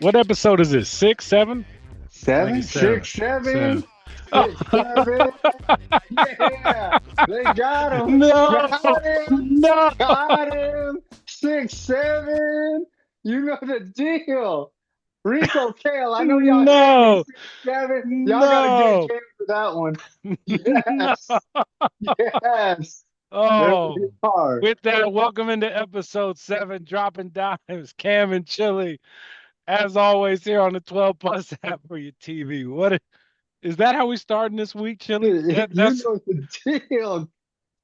What episode is this? Six, seven? I think Seven, it's seven. six, seven, Seven. Oh. six, seven. Yeah, they got him. No, Got him. no, Got him. 6, 7. You know the deal. Rico Kale. I know y'all hate me. no, 6, 7. Y'all got to give no, Cam for that one. no. Yes. Yes. There we Oh, are. with that, welcome into episode seven, dropping dimes, Cam and Chili, as always here on the 12 Plus app for your TV. Is that how we starting this week, Chili? You know the deal.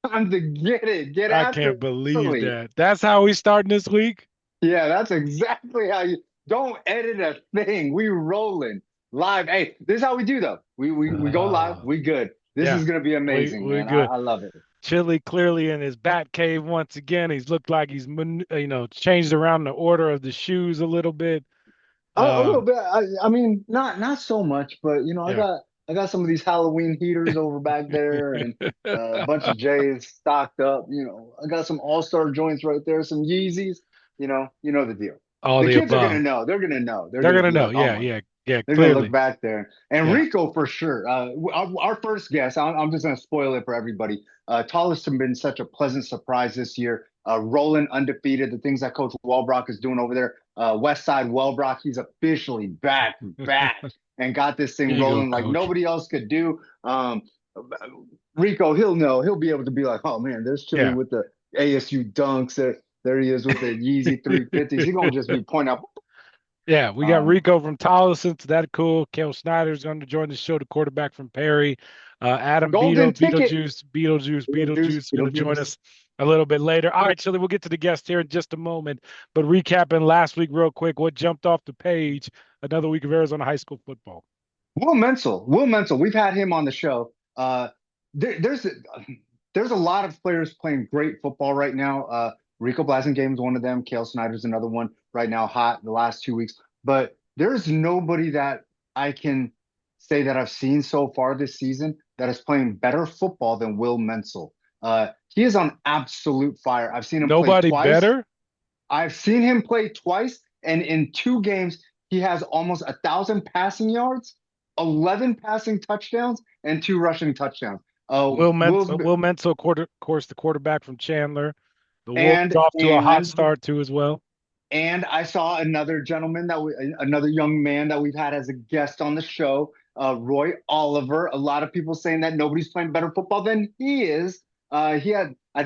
Time to get it. Get I after can't it believe early. that. That's how we starting this week. Yeah, that's exactly how you don't edit a thing. We rolling live. Hey, this is how we do though. We go live. Uh, We good. This yeah, is gonna be we amazing, we man. good. I love it. Chili clearly in his bat cave once again. He's looked like he's changed around the order of the shoes a little bit. A little Um, bit. I mean, not so much, but yeah. I got some of these Halloween heaters over back there, and a bunch of J's stocked up. I got some All Star joints right there, some Yeezys. You know the deal. All The the kids are gonna above. know. They're gonna know. They're They're gonna gonna be know. like, oh Yeah, my. yeah, yeah. They're gonna look Clearly, back there. And yeah. Rico for sure. Our first guest, I'm just gonna spoil it for everybody. Tallest has been such a pleasant surprise this year. Rolling undefeated, the things that Coach Walbrock is doing over there. West Side Wellbrock, he's officially back, and got this There thing you go, rolling like Coach. nobody else could do. Rico, he'll know. He'll be able to be like, oh man, there's Chili Yeah. with the ASU dunks. There he is with the Yeezy 350s. He's gonna just be pointing out. Yeah, we got Um, Rico from Tolleson, so that's cool. Kale Snyder's going to join the show, the quarterback from Perry. Adam Golden ticket. Beetlejuice is going to join Beetlejuice. us a little bit later. All right, Chili, we'll get to the guest here in just a moment. But recapping last week real quick, what jumped off the page, another week of Arizona high school football. Will Menzel. We've had him on the show. There's a lot of players playing great football right now. Rico Blasingame is one of them. Kale Snyder's another one right now, hot the last 2 weeks. But there's nobody that I can say that I've seen so far this season that is playing better football than Will Menzel. He is on absolute fire. I've seen him play Nobody twice. better? I've seen him play twice, and in 2 games, he has almost 1,000 passing yards, 11 passing touchdowns, and 2 rushing touchdowns. Will's Will Menzel, of course, the quarterback from Chandler. The Wolves and off to a hot and start, too, as well. and I saw another gentleman another young man that we've had as a guest on the show, Roy Oliver. A lot of people saying that nobody's playing better football than he is. I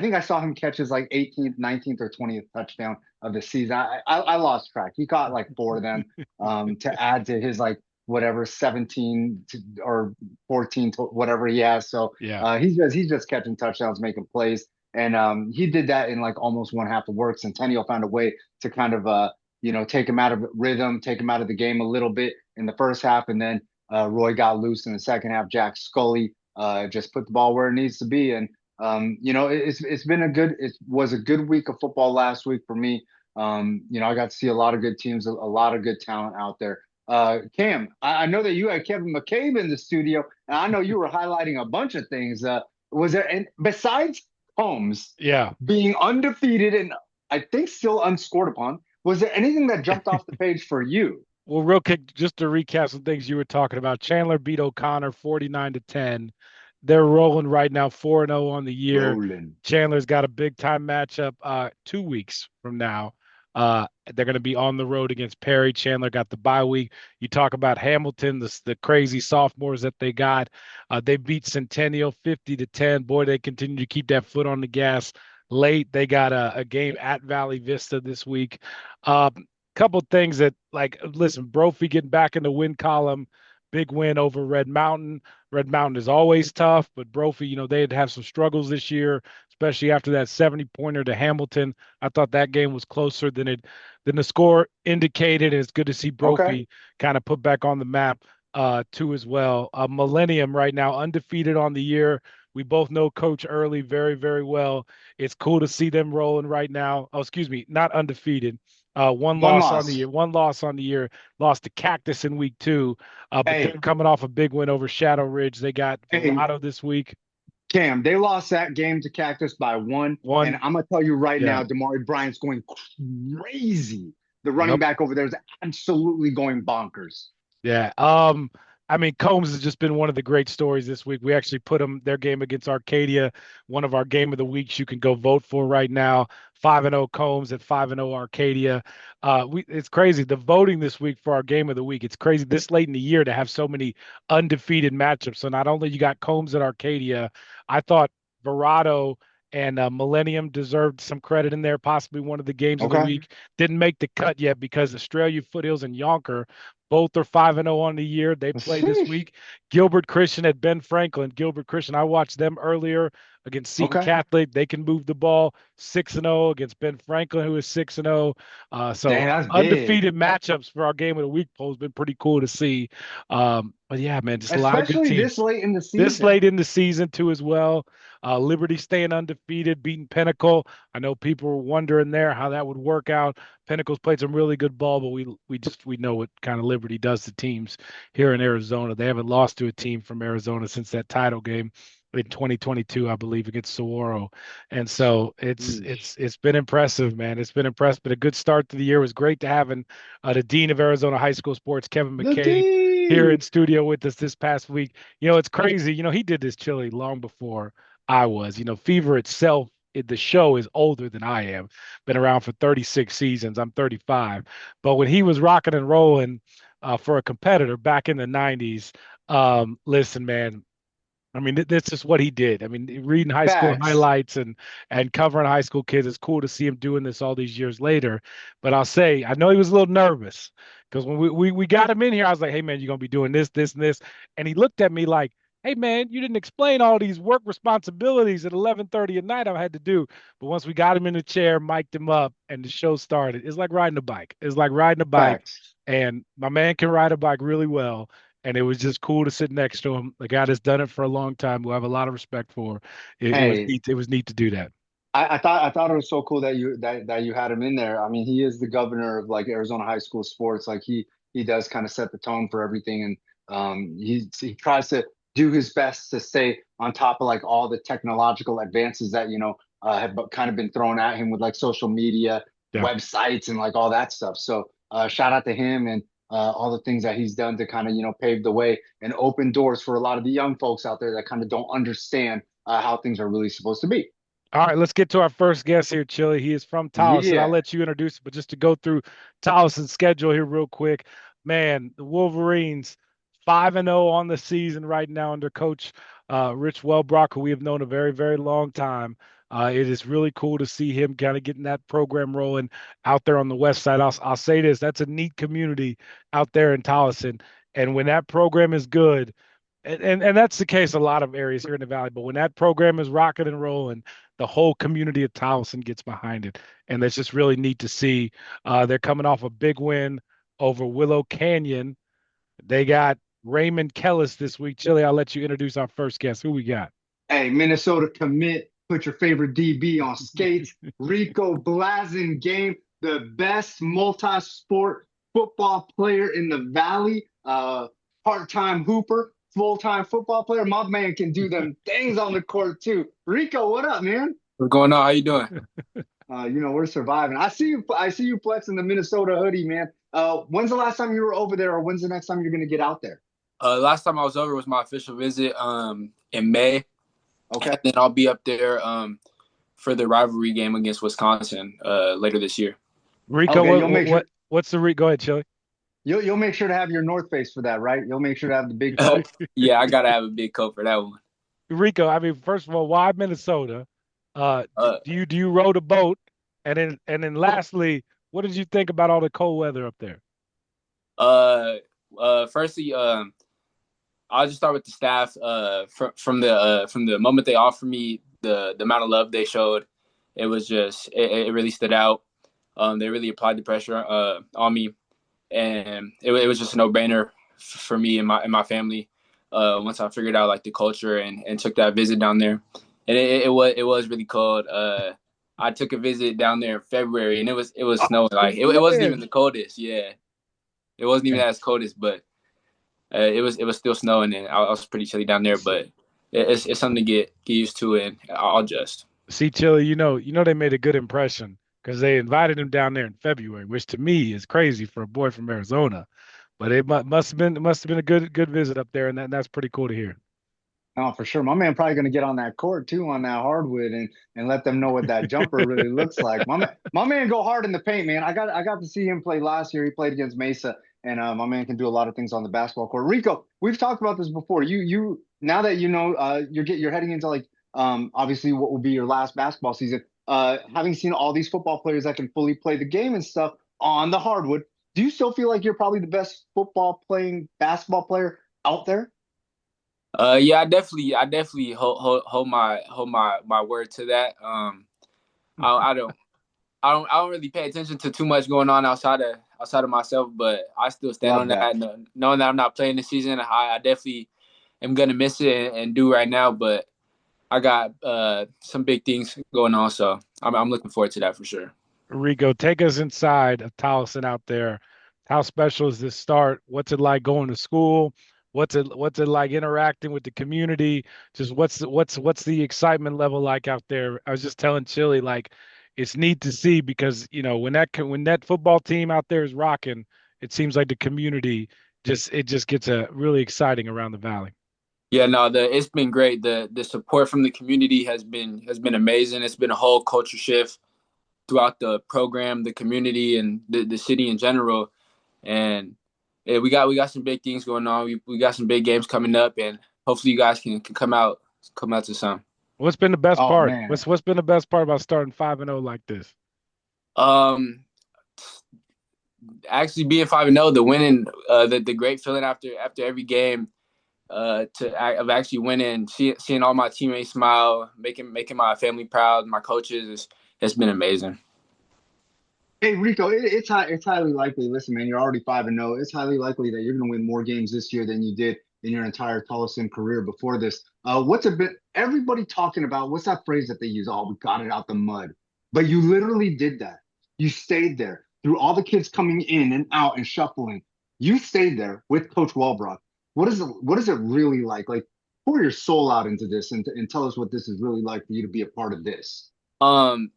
think I saw him catch his like 18th, 19th, or 20th touchdown of the season. I lost track. He caught like four of them to add to his like whatever 17 or 14 to whatever he has. So Yeah. he's just catching touchdowns, making plays. And he did that in like almost one half of work. Centennial found a way to kind of take him out of rhythm, take him out of the game a little bit in the first half, and then Roy got loose in the second half. Jack Scully just put the ball where it needs to be, and it's been it was a good week of football last week for me. I got to see a lot of good teams, a lot of good talent out there. Cam, I know that you had Kevin McCabe in the studio, and I know you were highlighting a bunch of things. Was there, and besides Holmes Yeah. being undefeated and I think still unscored upon. Was there anything that jumped off the page for you? Well, real quick, just to recap some things you were talking about. Chandler beat O'Connor 49-10. They're rolling right now, 4-0 on the year. Rolling. Chandler's got a big time matchup 2 weeks from now. They're going to be on the road against Perry. Chandler got the bye week. You talk about Hamilton, the crazy sophomores that they got. They beat Centennial 50-10. Boy, they continue to keep that foot on the gas late. They got a game at Valley Vista this week. Couple things that listen, Brophy getting back in the win column, big win over Red Mountain. Red Mountain is always tough, but Brophy, they'd have some struggles this year, especially after that 70-pointer to Hamilton. I thought that game was closer than the score indicated. And it's good to see Okay. Brophy kind of put back on the map too as well. Millennium right now undefeated on the year. We both know Coach Early very, very well. It's cool to see them rolling right now. Oh, excuse me, not undefeated. One One loss on the loss. year. One loss on the year. Lost to Cactus in week two. But they're Hey, coming off a big win over Shadow Ridge. They got hey, Verrado this week. Cam, they lost that game to Cactus by one. And One, I'm gonna tell you right yeah, now, Damari Bryant's going crazy. The running Yep. back over there is absolutely going bonkers. Yeah. I mean, Combs has just been one of the great stories this week. We actually put their game against Arcadia, one of our game of the weeks. You can go vote for right now. 5-0 Combs at 5-0 Arcadia. It's crazy. The voting this week for our game of the week. It's crazy this late in the year to have so many undefeated matchups. So not only you got Combs at Arcadia, I thought Verado and Millennium deserved some credit in there, possibly one of the games of the Okay. week. Didn't make the cut yet because Australia Foothills and Yonker both are 5-0 on the year. They play this Sheesh. week. Gilbert Christian at Ben Franklin. Gilbert Christian, I watched them earlier against Seton Okay. Catholic. They can move the ball 6-0 against Ben Franklin, who is 6-0. So Dang, that's big. undefeated matchups for our game of the week poll has been pretty cool to see. But yeah, man, just a lot of good Especially this teams. late in the This season. late in the season too, as well. Liberty staying undefeated, beating Pinnacle. I know people were wondering there how that would work out. Pinnacle's played some really good ball, but we know what kind of Liberty does to teams here in Arizona. They haven't lost to a team from Arizona since that title game in 2022, I believe, against Saguaro. And so it's Sheesh. it's it's been impressive, man. It's been impressive. But a good start to the year. It was great to having the dean of Arizona High School sports, Kevin The McKay, here in D. studio with us this past week. It's crazy. He did this chili long before I was. Fever itself, the show is older than I am. Been around for 36 seasons. I'm 35. But when he was rocking and rolling for a competitor back in the 90s, listen, man, I mean, this is what he did. I mean, reading high school Facts. highlights and covering high school kids, it's cool to see him doing this all these years later. But I'll say, I know he was a little nervous because when we got him in here, I was like, "Hey, man, you're gonna be doing this, this, and this," and he looked at me like, "Hey, man, you didn't explain all these work responsibilities at 11:30 at night I had to do." But once we got him in the chair, mic'd him up, and the show started, it's like riding a bike. It's like riding a bike, Facts. and my man can ride a bike really well, and it was just cool to sit next to him. The guy that's done it for a long time, who I have a lot of respect for. It was Hey, neat. It was neat to do that. I thought it was so cool that you had him in there. I mean, he is the governor of like Arizona high school sports. Like he does kind of set the tone for everything, and he tries to do his best to stay on top of like all the technological advances that have kind of been thrown at him with like social media, Yeah. websites, and like all that stuff. So shout out to him and all the things that he's done to kind of pave the way and open doors for a lot of the young folks out there that kind of don't understand how things are really supposed to be. All right, let's get to our first guest here, Chili. He is from Towson. I'll Yeah. let you introduce it, but just to go through Towson's schedule here real quick. Man, the Wolverines 5-0 on the season right now under Coach Rich Welbrock, who we have known a very, very long time. It is really cool to see him kind of getting that program rolling out there on the west side. I'll say this, that's a neat community out there in Towson. And when that program is good, and that's the case a lot of areas here in the valley. But when that program is rocking and rolling, the whole community of Towson gets behind it, and that's just really neat to see. They're coming off a big win over Willow Canyon. They got Raymond Kellis this week. Chili, I'll let you introduce our first guest. Who we got? Hey, Minnesota commit. Put your favorite DB on skates. Rico Blazin game, the best multi-sport football player in the valley. Part-time hooper, full-time football player. My man can do them things on the court too. Rico, what up, man? What's going on? How you doing? We're surviving. I see you. I see you flexing the Minnesota hoodie, man. When's the last time you were over there, or when's the next time you're gonna get out there? Last time I was over was my official visit in May, Okay. and then I'll be up there for the rivalry game against Wisconsin later this year. Rico, Okay. You'll make sure. what's the Rico? Go ahead, Chili. You'll make sure to have your North Face for that, right? You'll make sure to have the big coat. Yeah, I gotta have a big coat for that one. Rico, I mean, first of all, why Minnesota? Uh, Do you row the boat? And then lastly, what did you think about all the cold weather up there? uh, Firstly, I'll just start with the staff. From the moment they offered me the amount of love they showed, it was just it really stood out. They really applied the pressure on me, and it was just a no brainer for me and my family. Once I figured out like the culture and took that visit down there, and it was really cold. I took a visit down there in February, and it was snowing. Like it wasn't even Man. the coldest. Yeah, it wasn't even as coldest, but it was still snowing, and I was pretty chilly down there. But it's something to get used to, and I'll adjust. See, Chili, they made a good impression because they invited him down there in February, which to me is crazy for a boy from Arizona. But it must have been a good visit up there, and that's pretty cool to hear. Oh, for sure. My man probably going to get on that court too on that hardwood and let them know what that jumper really looks like. My man go hard in the paint, man. I got to see him play last year. He played against Mesa, and my man can do a lot of things on the basketball court. Rico, we've talked about this before. You now that you know you're heading into like obviously what will be your last basketball season. Having seen all these football players that can fully play the game and stuff on the hardwood, do you still feel like you're probably the best football playing basketball player out there? Yeah, I definitely hold my word to that. I don't I don't really pay attention to too much going on outside of myself, but I still stand Love on that. that. Knowing that I'm not playing this season, I definitely am gonna miss it and do right now. But I got some big things going on, so I'm looking forward to that for sure. Rico, take us inside of Towson out there. How special is this start? What's it like going to school? What's it like interacting with the community? Just what's the excitement level like out there? I was just telling Chili like it's neat to see because when that football team out there is rocking, it seems like the community just gets really exciting around the valley. Yeah, no, it's been great. The support from the community has been amazing. It's been a whole culture shift throughout the program, the community, and the city in general. And yeah, we got some big things going on. We got some big games coming up, and hopefully you guys can come out to some. What's been the best Oh part? man. What's been the best part about starting 5-0 like this? Um, Actually being 5-0, the winning, the great feeling after every game, of actually winning, seeing all my teammates smile, making my family proud, my coaches has been amazing. Hey Rico, it's highly likely. Listen, man, you're already 5-0. It's highly likely that you're going to win more games this year than you did in your entire Tolleson career before this. What's a bit everybody talking about? What's that phrase that they use? Oh, we got it out the mud. But you literally did that. You stayed there through all the kids coming in and out and shuffling. You stayed there with Coach Welbrock. What is it really like? Like, pour your soul out into this and tell us what this is really like for you to be a part of this. Um,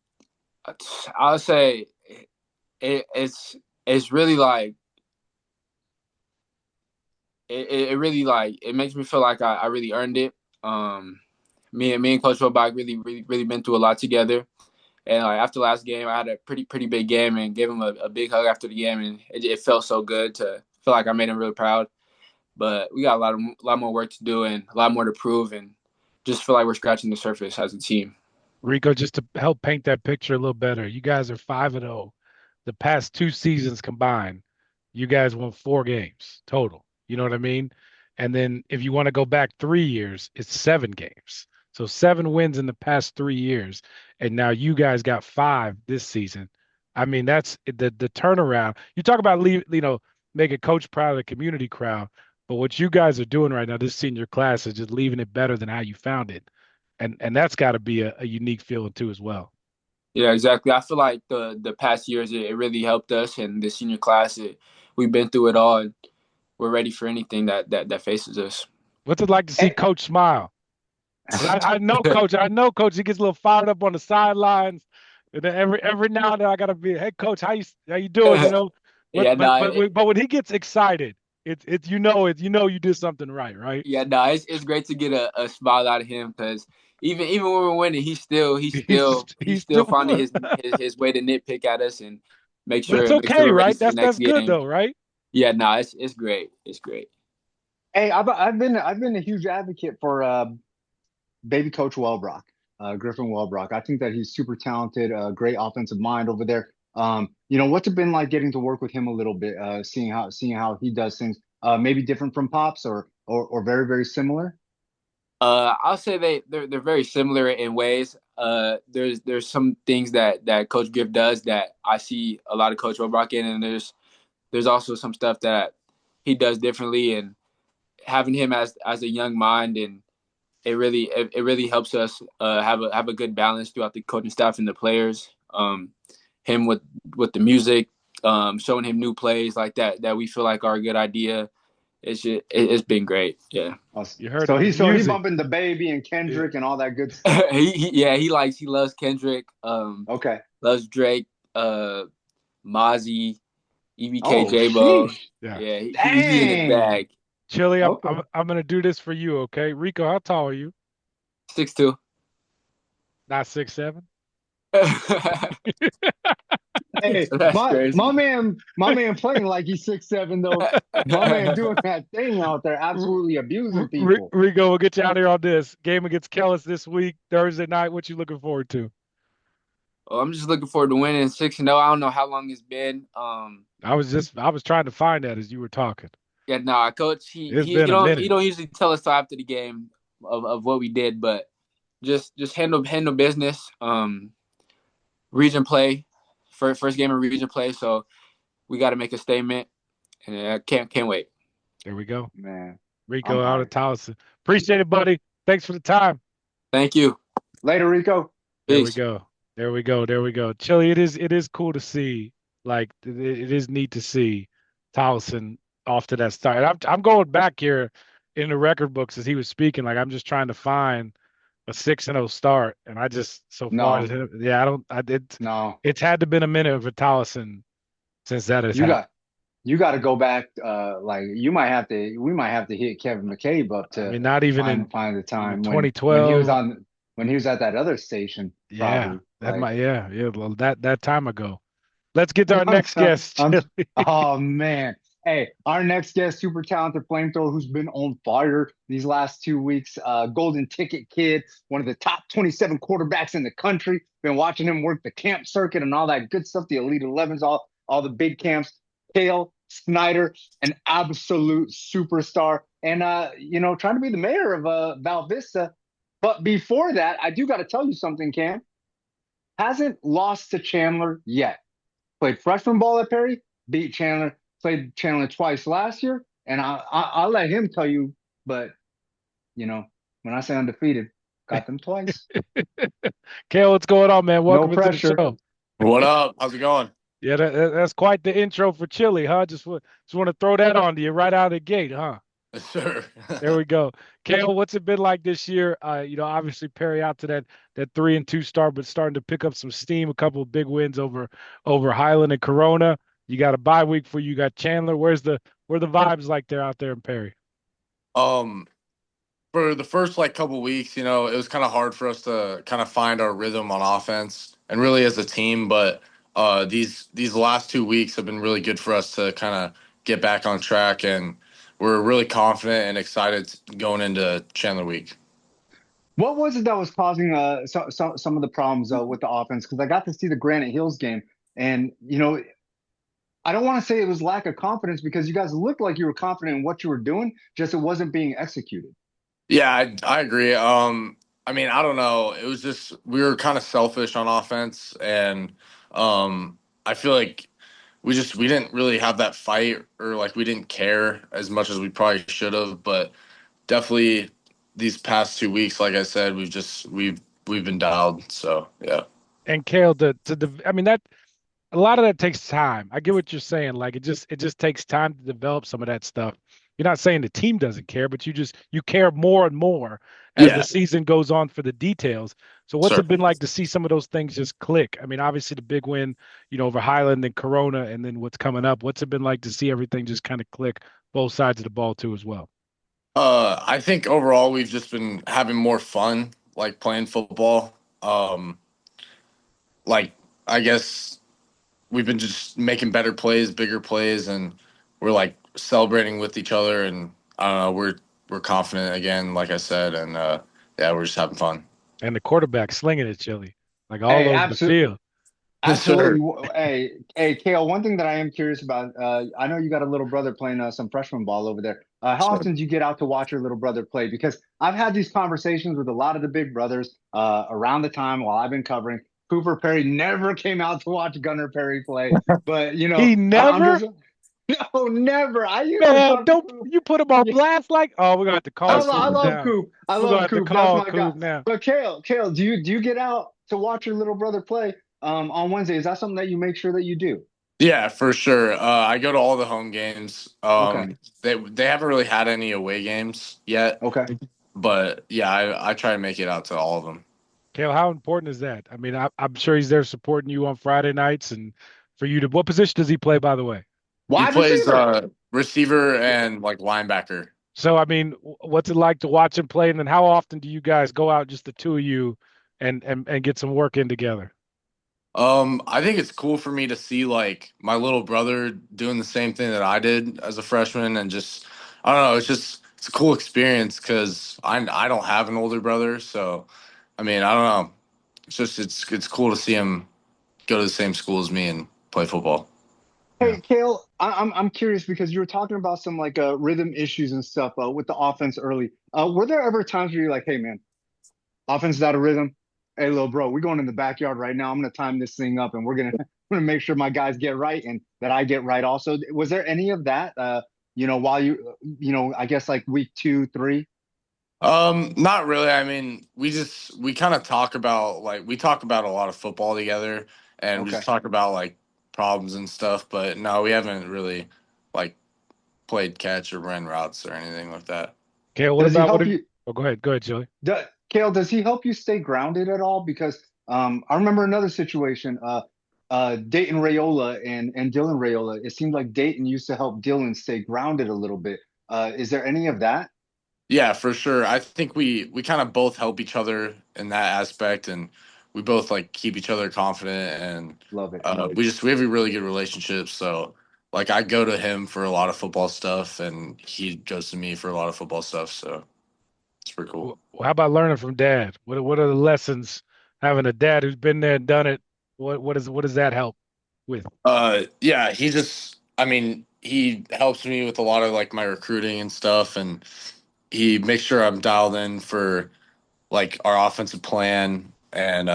I'll say it's really like it really like it makes me feel like I really earned it. Me and Coach Robach really been through a lot together. And like after last game, I had a pretty big game and gave him a big hug after the game, and it felt so good to feel like I made him really proud. But we got a lot more work to do and a lot more to prove, and just feel like we're scratching the surface as a team. Rico, just to help paint that picture a little better, you guys are 5-0. The past two seasons combined, you guys won four games total. You know what I mean? And then if you want to go back 3 years, it's seven games. So seven wins in the past 3 years. And now you guys got five this season. I mean, that's the turnaround. You talk about make a coach proud of the community crowd, but what you guys are doing right now, this senior class is just leaving it better than how you found it. And that's got to be a unique feeling too as well. Yeah, exactly. I feel like the past years it really helped us, and the senior class we've been through it all, and we're ready for anything that faces us. What's it like to see Hey, Coach smile? 'Cause I know Coach. I know Coach. He gets a little fired up on the sidelines, and then every now and then I gotta be, hey Coach, how you doing? But Yeah, but no, but but when he gets excited, it's you did something right, right? yeah, no, it's great to get a smile out of him because even when we're winning, he's He's still still finding doing. his way to nitpick at us and But it's make sure okay, we're ready right? for the That's next good game. though, right? Yeah, no, it's great. It's great. hey, I've been a huge advocate for baby coach Welbrock, Griffin Welbrock. I think that he's super talented, great offensive mind over there. What's it been like getting to work with him a little bit, seeing how he does things, maybe different from Pops or very very similar. I'll say they're very similar in ways. There's some things that Coach Griff does that I see a lot of Coach Robrock in, and there's also some stuff that he does differently. And having him as a young mind, and it really helps us have a good balance throughout the coaching staff and the players. Him with the music, showing him new plays like that we feel like are a good idea. It's been great. Yeah. You heard So it, the he music. bumping the baby and Yeah. Kendrick and all that good stuff. Yeah, he loves Kendrick, Okay. loves Drake. Mozzie, EBK, Oh, J-Bo. sheesh. Yeah. Yeah, he in his Dang. bag. Chili, Okay. I'm gonna do this for you, okay? Rico, how tall are you? 6'2". Not 6'7"? Hey, That's crazy. my man playing like he's 6'7" though. My man doing that thing out there, absolutely abusing people. Rico, we'll get you out here on this. Game against Kellis this week, Thursday night. What you looking forward to? Well, I'm just looking forward to winning 6-0. I don't know how long it's been. I was trying to find that as you were talking. Yeah, nah, coach. It's been a He minute. don't usually tell us till after the game of what we did, but just handle business. Region play, first game of region play, so we got to make a statement, and I can't wait. There we go. Man, I'm Rico out of hyped. Towson. Appreciate it, buddy. Thanks for the time. Thank you. Later, Rico. There we Peace. go. There we go. There we go. Chili, it is cool to see. Like it is neat to see Towson off to that start. And I'm going back here in the record books as he was speaking. Like I'm just trying to find a 6-0 start, and I just so far, No, yeah, I don't. I did. no. It's had to been a minute for Towson since that has You happened. got you got to go back. Like you might have to. We might have to hit Kevin McCabe up I to mean, not even in find the time when he was 2012. on when he was at that other station. Yeah, Probably that like might. Yeah, yeah. Well, that time ago. Let's get to our I'm, next guest, I'm, Chili. oh man. Hey, our next guest, super talented flamethrower who's been on fire these last 2 weeks. Golden Ticket Kid, one of the top 27 quarterbacks in the country. Been watching him work the camp circuit and all that good stuff, the Elite 11s, all the big camps. Kale Snyder, an absolute superstar. And trying to be the mayor of Val Vista. But before that, I do got to tell you something, Cam. Hasn't lost to Chandler yet. Played freshman ball at Perry, beat Chandler, played Chandler twice last year, and I'll let him tell you. But when I say undefeated, got them twice. Kale, what's going on, man? No Welcome into the pressure. show. What up? How's it going? Yeah, that's quite the intro for Chili, huh? Just want to throw that on to you right out of the gate, huh? Sure. There we go. Kale, what's it been like this year? Obviously Perry out to that 3-2 start, but starting to pick up some steam. A couple of big wins over Highland and Corona. You got a bye week for you. Got Chandler. Where the vibes like there out there in Perry? Um, for the first couple weeks, it was kind of hard for us to kind of find our rhythm on offense and really as a team. But these last 2 weeks have been really good for us to kind of get back on track, and we're really confident and excited going into Chandler Week. What was it that was causing some of the problems with the offense? Because I got to see the Granite Hills game, and I don't want to say it was lack of confidence because you guys looked like you were confident in what you were doing, just it wasn't being executed. Yeah, I agree. I mean, I don't know. It was just we were kind of selfish on offense, and I feel like we didn't really have that fight, or we didn't care as much as we probably should have. But definitely these past 2 weeks, like I said, we've been dialed. So yeah. And Kale, I mean that a lot of that takes time. I get what you're saying. Like it just takes time to develop some of that stuff. You're not saying the team doesn't care, but you care more and more as the Yeah, season goes on for the details. So what's it sure. been like to see some of those things just click? I mean, obviously the big win, over Highland and Corona, and then what's coming up. What's it been like to see everything just kind of click both sides of the ball too as well? I think overall we've just been having more fun, playing football. Like I guess we've been just making better plays, bigger plays, and we're celebrating with each other. And I don't know, we're confident again, like I said, and yeah, we're just having fun. And the quarterback slinging it, Chili, like all Hey, over the field. absolutely. Sure. Hey, Kale. One thing that I am curious about. I know you got a little brother playing some freshman ball over there. How Sure. often do you get out to watch your little brother play? Because I've had these conversations with a lot of the big brothers around the time while I've been covering. Cooper Perry never came out to watch Gunnar Perry play, but He I'm never, just no, never. I used to man, talk to don't Coop. you put him on blast like, oh, we're gonna have to call That's I Cooper funny. love down. Coop. I We're gonna love have to Coop. That's call my guy. Coop now. But Kale, do you get out to watch your little brother play on Wednesday? Is that something that you make sure that you do? Yeah, for sure. I go to all the home games. Okay. They haven't really had any away games yet, Okay. but yeah, I try to make it out to all of them. Kale, how important is that? I mean, I'm sure he's there supporting you on Friday nights and for you to, what position does he play, by the way? He Wide plays receiver. receiver and like linebacker. So, I mean, what's it like to watch him play? And then how often do you guys go out, just the two of you, and get some work in together? I think it's cool for me to see like my little brother doing the same thing that I did as a freshman, and just I don't know, it's a cool experience because I don't have an older brother, so I mean I don't know, it's cool to see him go to the same school as me and play football. Yeah. Hey, Kale, I'm curious because you were talking about some like rhythm issues and stuff with the offense early. Were there ever times where you're like, hey man, offense is out of rhythm? Hey, little bro, we're going in the backyard right now. I'm gonna time this thing up and we're gonna we're gonna make sure my guys get right and that I get right also. Was there any of that while I guess like week 2, 3? Not really. I mean, we kind of talk about like we talk about a lot of football together, and we just Okay. talk about like problems and stuff. But no, we haven't really like played catch or ran routes or anything like that. Kale, what Does he about what help have you? you? Oh, go ahead. Go ahead, Chili. Kale, does he help you stay grounded at all? Because I remember another situation, Dayton Rayola and Dylan Rayola. It seemed like Dayton used to help Dylan stay grounded a little bit. Is there any of that? Yeah, for sure. I think we kind of both help each other in that aspect, and we both like keep each other confident, and Love it. we have a really good relationship. So like I go to him for a lot of football stuff, and he goes to me for a lot of football stuff. So it's pretty cool. Well, how about learning from dad? What are the lessons having a dad who's been there and done it? What does that help with? Yeah, I mean, he helps me with a lot of like my recruiting and stuff, and he makes sure I'm dialed in for like our offensive plan, and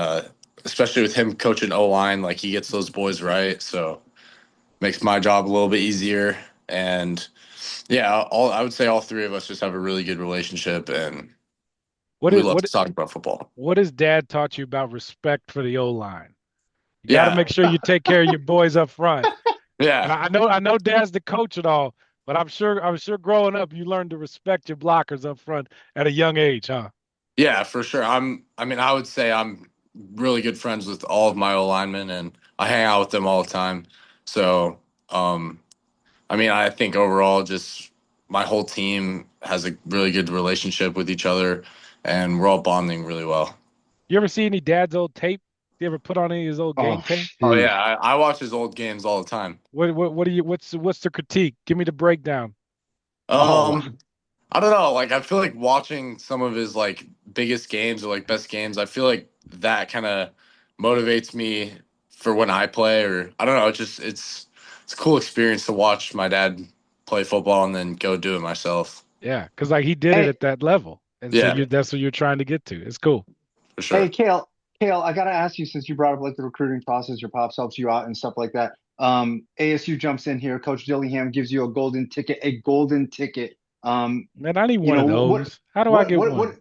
especially with him coaching O line, like he gets those boys right, so makes my job a little bit easier. And yeah, all I would say all three of us just have a really good relationship, and What we is love to talk about football. what has dad taught you about respect for the O line? You got to Yeah, make sure you take care of your boys up front. And yeah, I know dad's the coach and all, but I'm sure growing up you learned to respect your blockers up front at a young age, huh? yeah, for sure. I mean, I would say I'm really good friends with all of my O linemen, and I hang out with them all the time. So, um, I mean, I think overall, just my whole team has a really good relationship with each other, and we're all bonding really well. You ever see any dad's old tape? You ever put on any of his old Oh game tape? Oh shoot. yeah, I watch his old games all the time. What do you what's the critique? Give me the breakdown. Oh, Um, I don't know. Like, I feel like watching some of his like biggest games or like best games. I feel like that kind of motivates me for when I play, or I don't know. It's a cool experience to watch my dad play football and then go do it myself. Yeah, because like he did it hey, at that level, and so Yeah, you that's what you're trying to get to. It's cool. for hey, sure. Kale, I gotta ask you since you brought up like the recruiting process, your pops helps you out and stuff like that. ASU jumps in here. Coach Dillingham gives you a golden ticket, a golden ticket. Man, I need You one of know what those. How do I what get what one?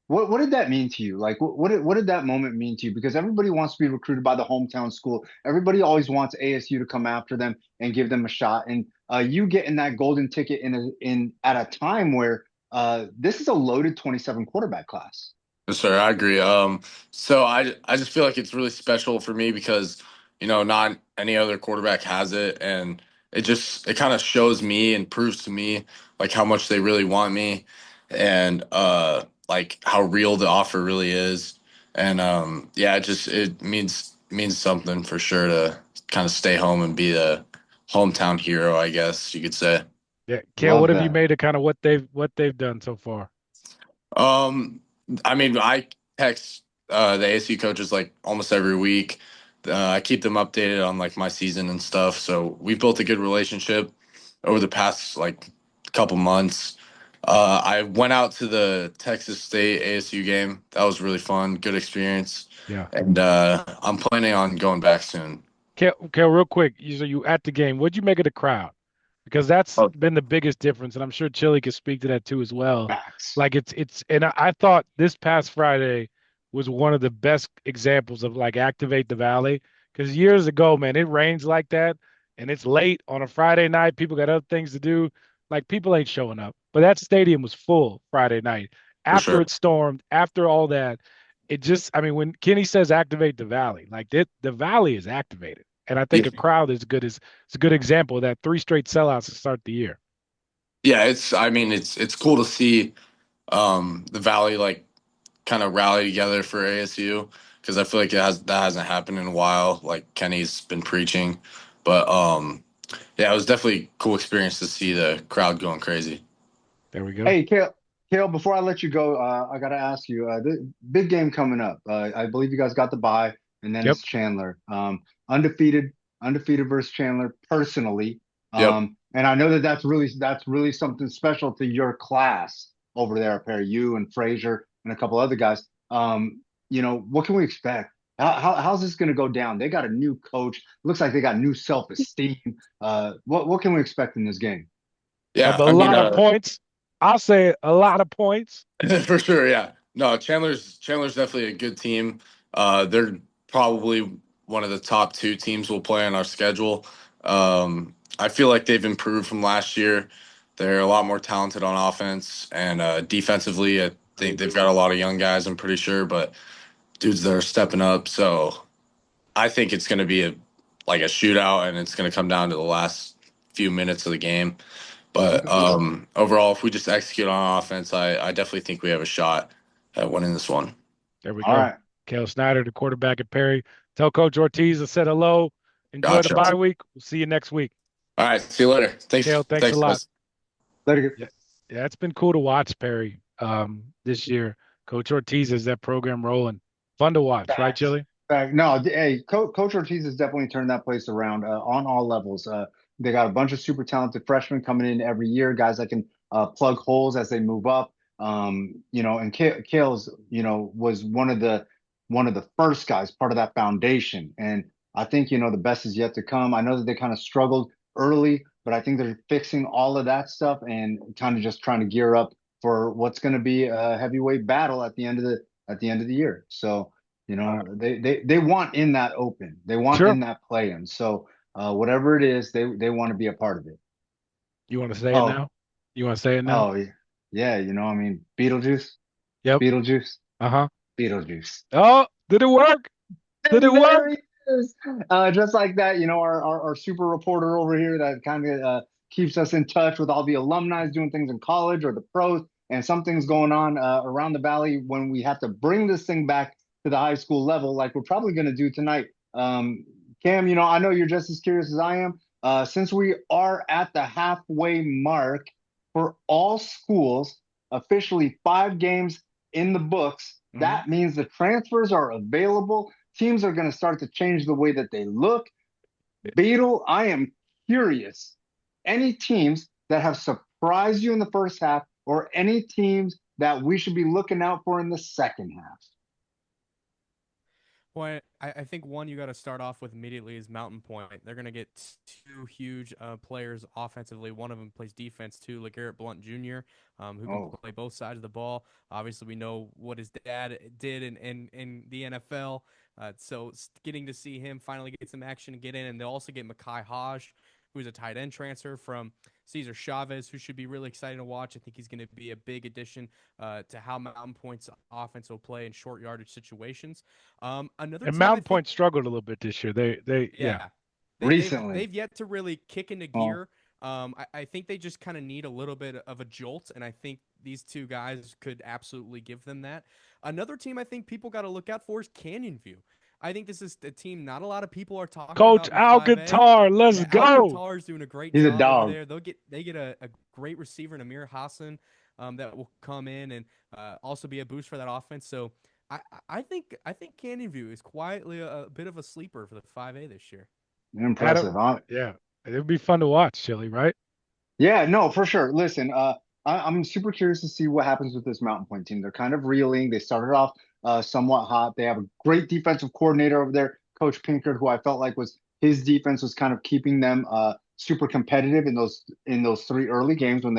what what did that mean to you? Like what did that moment mean to you? Because everybody wants to be recruited by the hometown school. Everybody always wants ASU to come after them and give them a shot. And you getting that golden ticket in at a time where this is a loaded 27 quarterback class. Yes, sir, I agree. So I just feel like it's really special for me because not any other quarterback has it, and it kind of shows me and proves to me like how much they really want me, and like how real the offer really is, and yeah, it means something for sure to kind of stay home and be a hometown hero, I guess you could say. Yeah, Kale, what Love have you that. made of kind of what they've done so far? Um, I mean, I text the ASU coaches like almost every week. I keep them updated on like my season and stuff. So we built a good relationship over the past like couple months. I went out to the Texas State ASU game. That was really fun, good experience, Yeah. and I'm planning on going back soon. Kale, real quick, you at the game. What'd you make of the crowd? Because that's Oh, been the biggest difference, and I'm sure Chili could speak to that too as well. Facts. Like and I thought this past Friday was one of the best examples of like activate the valley. Because years ago, man, it rains like that, and it's late on a Friday night. People got other things to do. Like people ain't showing up. But that stadium was full Friday night for after sure. it stormed, after all that. it just, I mean, when Kenny says activate the Valley, like the Valley is activated. And I think Yeah, a crowd is good as it's a good example of that 3 straight sellouts to start the year. yeah. I mean, it's cool to see the Valley like kind of rally together for ASU because I feel like that hasn't happened in a while. Like Kenny's been preaching, but yeah, it was definitely a cool experience to see the crowd going crazy. There we go. Hey, Kale, before I let you go, I got to ask you, the big game coming up. I believe you guys got the bye, and then Yep. it's Chandler. Undefeated, undefeated versus Chandler personally. Yep. And I know that that's really something special to your class over there, pair you and Frazier and a couple other guys. What can we expect? How's this going to go down? They got a new coach. Looks like they got new self-esteem. What can we expect in this game? Yeah, A I mean, lot of points. I'll say a lot of points. for sure, yeah. No, Chandler's definitely a good team. They're probably one of the top two teams we'll play on our schedule. I feel like they've improved from last year. They're a lot more talented on offense and defensively. I think they've got a lot of young guys. I'm pretty sure, but dudes that are stepping up. So I think it's going to be a shootout, and it's going to come down to the last few minutes of the game. But Okay. overall, if we just execute on offense, I definitely think we have a shot at winning this one. There we All go. right. Kale Snyder, the quarterback at Perry. Tell Coach Ortiz I said hello. Enjoy the Gotcha. bye week. We'll see you next week. All right. See you later. Kale, Thanks. thanks a Thanks, lot. guys. Later. Yeah, yeah, it's been cool to watch Perry this year. Coach Ortiz has that program rolling. Fun to watch, right, Facts. Chili? No, hey, Coach Ortiz has definitely turned that place around on all levels. They got a bunch of super talented freshmen coming in every year, guys that can plug holes as they move up. And Kale's, was one of the first guys, part of that foundation. And I think, the best is yet to come. I know that they kind of struggled early, but I think they're fixing all of that stuff and kind of just trying to gear up for what's going to be a heavyweight battle at the end of the year. So they want in that open. They want Sure. in that play-in. So whatever it is, they want to be a part of it. You want to say it Oh, now? You want to say it now? oh yeah. I mean, Beetlejuice, Yep. Beetlejuice, Uh-huh. Beetlejuice. Oh, did it work? Did it And there work? he is. Just like that, our super reporter over here that kind of keeps us in touch with all the alumni doing things in college or the pros, and something's going on around the valley when we have to bring this thing back to the high school level, like we're probably going to do tonight. Cam, I know you're just as curious as I am. Since we are at the halfway mark for all schools, officially 5 games in the books, Mhm. that means the transfers are available. Teams are going to start to change the way that they look. Beetle, I am curious. Any teams that have surprised you in the first half, or any teams that we should be looking out for in the second half? Well, I think one you got to start off with immediately is Mountain Point. They're going to get two huge players offensively. One of them plays defense too, LeGarrette Blunt Jr., who can Oh, play both sides of the ball. Obviously, we know what his dad did in the NFL. So getting to see him finally get some action and get in. And they'll also get Mekhi Hodge, who's a tight end transfer from Cesar Chavez, who should be really exciting to watch. I think he's going to be a big addition to how Mountain Point's offense will play in short yardage situations. Another And team I Mountain think, Point struggled a little bit this year. Yeah. yeah, recently. they've yet to really kick into Oh, gear. I think they just kind of need a little bit of a jolt, and I think these two guys could absolutely give them that. Another team I think people got to look out for is Canyon View. I think this is a team not a lot of people are talking Coach about in the 5A. Alcantar, let's Yeah, go. Alcantar is doing a great he's a job over dog. there. They get a great receiver in Amir Hassan that will come in and also be a boost for that offense. So I, I think Canyon View is quietly a bit of a sleeper for the 5A this year. Impressive, Adam, huh? yeah. It would be fun to watch, Chili, right? Yeah, no, for sure. Listen, I'm super curious to see what happens with this Mountain Point team. They're kind of reeling. They started off somewhat hot. They have a great defensive coordinator over there, Coach Pinkert, who I felt like was his defense was kind of keeping them super competitive in those 3 early games when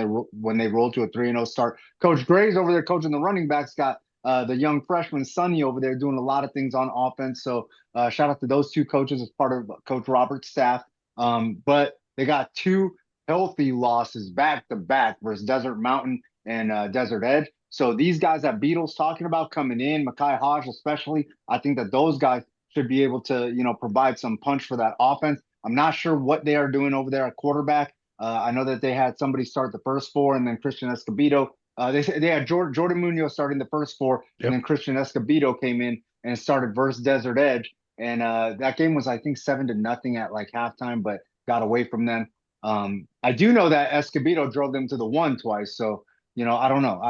they rolled to a 3-0 start. Coach Gray's over there coaching the running backs. Got the young freshman Sonny over there doing a lot of things on offense. So shout out to those two coaches as part of Coach Robert's staff. But they got two healthy losses back to back versus Desert Mountain and Desert Edge. So these guys that Beatles talking about coming in, Mekhi Hodge especially, I think that those guys should be able to, provide some punch for that offense. I'm not sure what they are doing over there at quarterback. I know that they had somebody start the first four, and then Christian Escobedo. They had Jordan Munoz starting the first four, and Yep. then Christian Escobedo came in and started versus Desert Edge. And that game was, I think, 7-0 at like halftime, but got away from them. I do know that Escobedo drove them to the one twice. So, I don't know.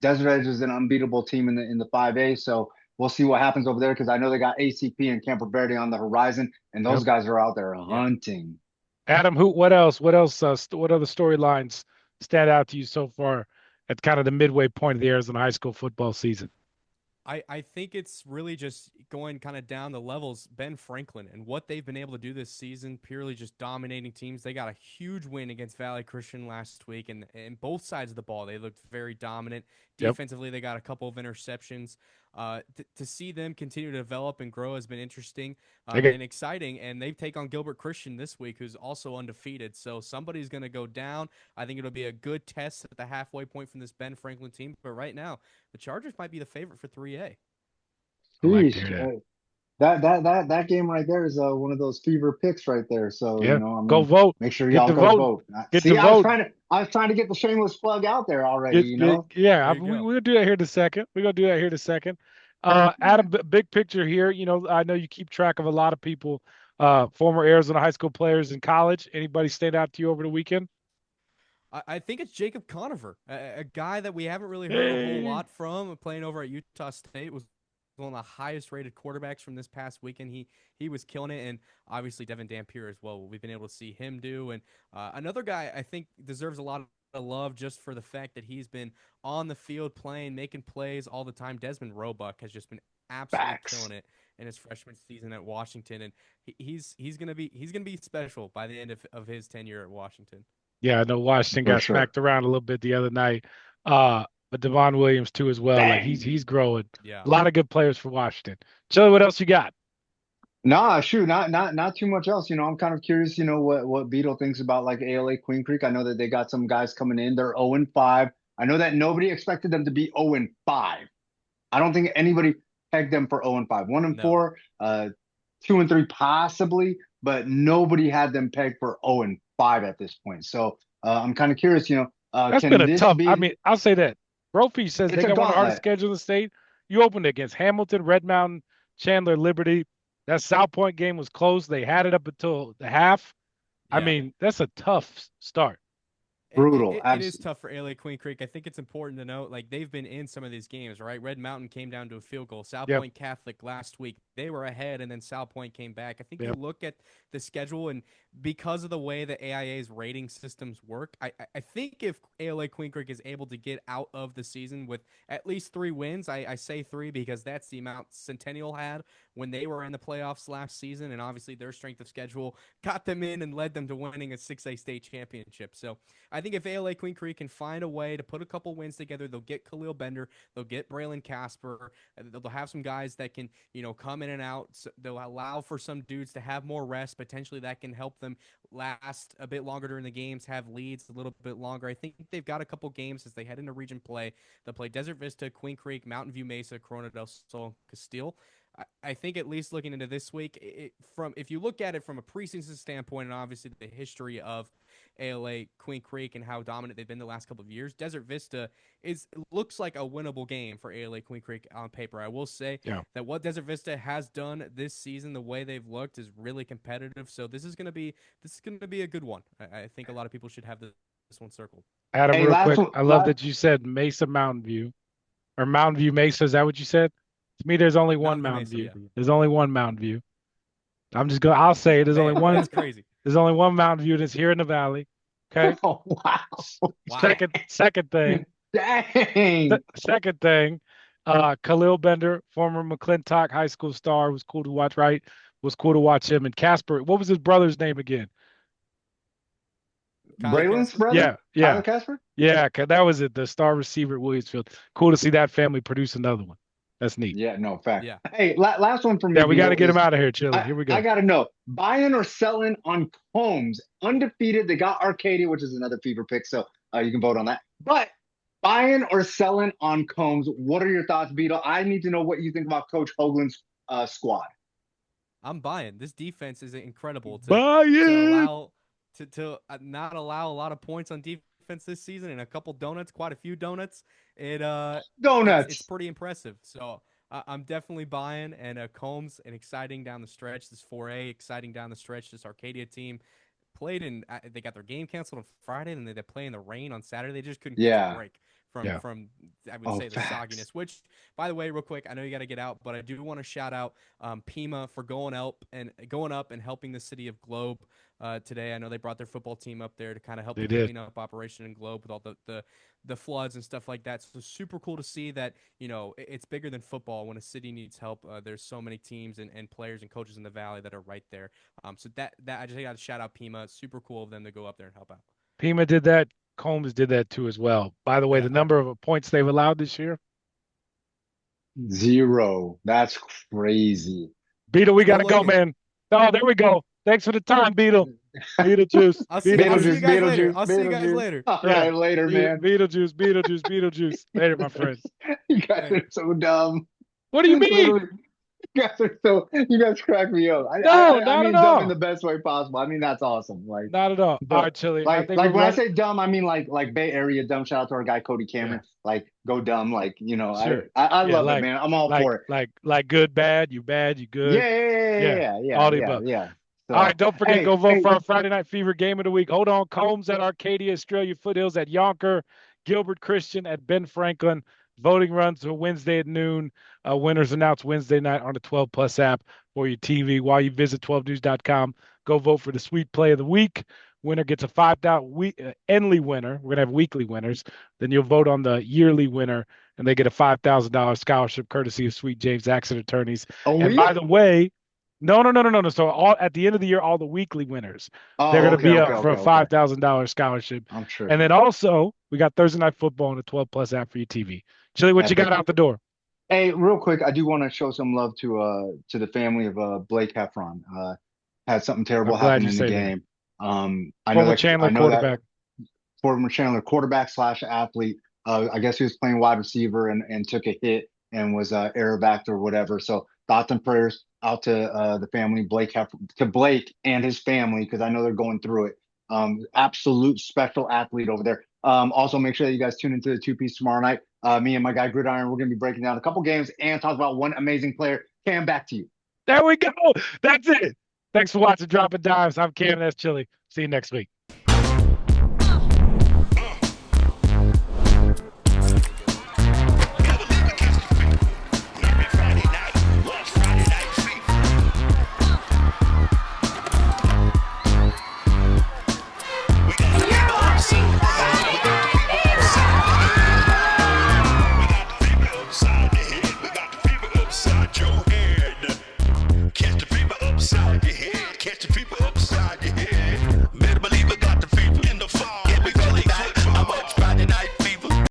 Desert Edge is an unbeatable team in the 5A. So we'll see what happens over there because I know they got ACP and Campo Verde on the horizon, and those Yep. guys are out there hunting. Adam, what else? What else? What other storylines stand out to you so far at kind of the midway point of the Arizona high school football season? I think it's really just going kind of down the levels. Ben Franklin and what they've been able to do this season, purely just dominating teams. They got a huge win against Valley Christian last week, and both sides of the ball, they looked very dominant. Yep. Defensively, they got a couple of interceptions. To see them continue to develop and grow has been interesting and exciting. And they take on Gilbert Christian this week, who's also undefeated. So somebody's going to go down. I think it'll be a good test at the halfway point from this Ben Franklin team. But right now, the Chargers might be the favorite for 3A. Sheesh. That game right there is one of those fever picks right there. So yeah, go vote. Make sure Get y'all the go vote. vote. Get See, the vote. I was trying to get the shameless plug out there already. Yeah, There you go. we'll do that here in a second. We're gonna do that here in a second. Adam, big picture here. I know you keep track of a lot of people, former Arizona high school players in college. Anybody stand out to you over the weekend? I think it's Jacob Conover, a guy that we haven't really heard a whole lot from, playing over at Utah State. Was one of the highest rated quarterbacks from this past weekend. He was killing it, and obviously Devin Dampier as well. We've been able to see him do, and another guy I think deserves a lot of love just for the fact that he's been on the field playing, making plays all the time. Desmond Roebuck has just been absolutely killing it in his freshman season at Washington, and he's gonna be special by the end of his tenure at Washington. Yeah, I know Washington got smacked around a little bit the other night. But Devon Williams too as well. Like he's growing. Yeah. A lot of good players for Washington. Chili, what else you got? Nah, shoot, not too much else. I'm kind of curious, what Beetle thinks about like ALA Queen Creek. I know that they got some guys coming in. They're 0-5. I know that nobody expected them to be 0-5. I don't think anybody pegged them for 0-5. 1-4, 2-3 possibly, but nobody had them pegged for 0-5 at this point. So I'm kind of curious, That's can been a this tough. be? I mean, I'll say that. Brophy says It's they a got one of the hardest gauntlet. schedules in the state. You opened it against Hamilton, Red Mountain, Chandler, Liberty. That South Point game was close. They had it up until the half. I Yeah. mean, that's a tough start. Brutal. It is tough for LA Queen Creek. I think it's important to note, like, they've been in some of these games, right? Red Mountain came down to a field goal. South Yep. Point Catholic last week, they were ahead, and then South Point came back. I think Yep. you look at the schedule, and because of the way the AIA's rating systems work, I think if ALA Queen Creek is able to get out of the season with at least 3 wins, I say 3 because that's the amount Centennial had when they were in the playoffs last season, and obviously their strength of schedule got them in and led them to winning a 6A state championship. So I think if ALA Queen Creek can find a way to put a couple wins together, they'll get Khalil Bender, they'll get Braylon Casper, they'll have some guys that can, come in and out. So they'll allow for some dudes to have more rest. Potentially that can help them last a bit longer during the games, have leads a little bit longer. I think they've got a couple games as they head into region play. They'll play Desert Vista, Queen Creek, Mountain View Mesa, Corona del Sol, Castile. I think at least looking into this week, if you look at it from a preseason standpoint, and obviously the history of ALA Queen Creek and how dominant they've been the last couple of years, Desert Vista looks like a winnable game for ALA Queen Creek on paper. I will say that what Desert Vista has done this season, the way they've looked, is really competitive. So this is gonna be a good one. I think a lot of people should have this one circled. Adam, Hey, real quick, I love that you said Mesa Mountain View or Mountain View Mesa. Is that what you said? To me, there's only one Mountain View. Yeah. There's only one Mountain View. I'll say it. There's only one. That's crazy. There's only one Mountain View that's here in the valley. Okay. Oh, wow. Second thing. Dang. Second thing. Khalil Bender, former McClintock High School star, was cool to watch. Right, was cool to watch him. And Casper, what was his brother's name again? Braylon's brother? Yeah. Tyler Casper? Yeah, that was it. The star receiver at Williamsfield. Cool to see that family produce another one. That's neat. Yeah, no, fact. Yeah. Hey, last one from me. Yeah, we got to get him out of here, Chili. Here we go. I got to know, buying or selling on Combs, undefeated. They got Arcadia, which is another fever pick, so you can vote on that. But Buying or selling on Combs? What are your thoughts, Beetle? I need to know what you think about Coach Hoagland's squad. I'm buying. This defense is incredible Buy to it. allow to not allow a lot of points on defense this season and a couple donuts, quite a few donuts. It's Donuts. pretty impressive. So I'm definitely buying. And Combs, and exciting down the stretch. This 4A exciting down the stretch. This Arcadia team played in. They got their game canceled on Friday, and they play in the rain on Saturday. They just couldn't catch a Yeah. break Yeah. from I would Oh, say the facts. sogginess. Which, by the way, real quick, I know you got to get out, but I do want to shout out Pima for going up and helping the city of Globe today. I know they brought their football team up there to kind of help They with the did. cleanup operation in Globe with all the floods and stuff like that. So super cool to see that, it's bigger than football. When a city needs help, there's so many teams and players and coaches in the valley that are right there. So that I just got to shout out Pima. It's super cool of them to go up there and help out. Pima did that. Combs did that too as well. By the way, Yeah. the number of points they've allowed this year. 0. That's crazy. Beetle, we Well, gotta go, look, man. Oh, there we go. Thanks for the time, Beetle. Beetlejuice. I'll see you Beetlejuice. guys later. Beetlejuice, I'll see you guys Beetlejuice. later. All Yeah. right, later, man. Beetlejuice. Beetlejuice. Beetlejuice. Later, my friends. You guys Hey. are so dumb. What do you mean? Literally, you guys crack me up. No, I not at mean dumb in the all. best way possible. I mean that's awesome. Like, Not at all. All but right, Chili. I think we're when I running. say dumb, I mean like Bay Area dumb. Shout out to our guy Cody Yeah, Cameron. Like go dumb. Like sure. I Yeah, love it, man. I'm all for it. like good, bad, you bad, you good. Yeah, all the above. Yeah. All right, So don't forget, hey, go vote for our Friday Night Fever game of the week. Hold on, Combs at Arcadia, Australia Foothills at Yonker, Gilbert Christian at Ben Franklin. Voting runs till Wednesday at noon. Winners announced Wednesday night on the 12 Plus app for your TV. While you visit 12news.com, go vote for the Sweet Play of the Week. Winner gets a $5,000 Enly winner. We're gonna have weekly winners. Then you'll vote on the yearly winner, and they get a $5,000 scholarship courtesy of Sweet James Accent Attorneys. a And by week? the way, no. So all at the end of the year, all the weekly winners, they're Oh, going to okay, be okay, up for okay, a okay. $5,000 scholarship. I'm And then tripping. also, we got Thursday Night Football on the 12 Plus app for your TV. Chili, what you got Epic. out the door? Hey, real quick, I do want to show some love to the family of Blake Heffron. Had something terrible I'm glad happen you in the say that. game. Former Chandler I know that quarterback. former Chandler quarterback slash athlete. I guess he was playing wide receiver and took a hit and was error backed or whatever. So thoughts and prayers out to the family, to Blake and his family, because I know they're going through it. Absolute special athlete over there. Also, make sure that you guys tune into the two piece tomorrow night. Me and my guy Gridiron, we're going to be breaking down a couple games and talk about one amazing player. Cam, back to you. There we go. That's it. Thanks for watching Dropping Dimes. I'm Cam. That's Chili. See you next week.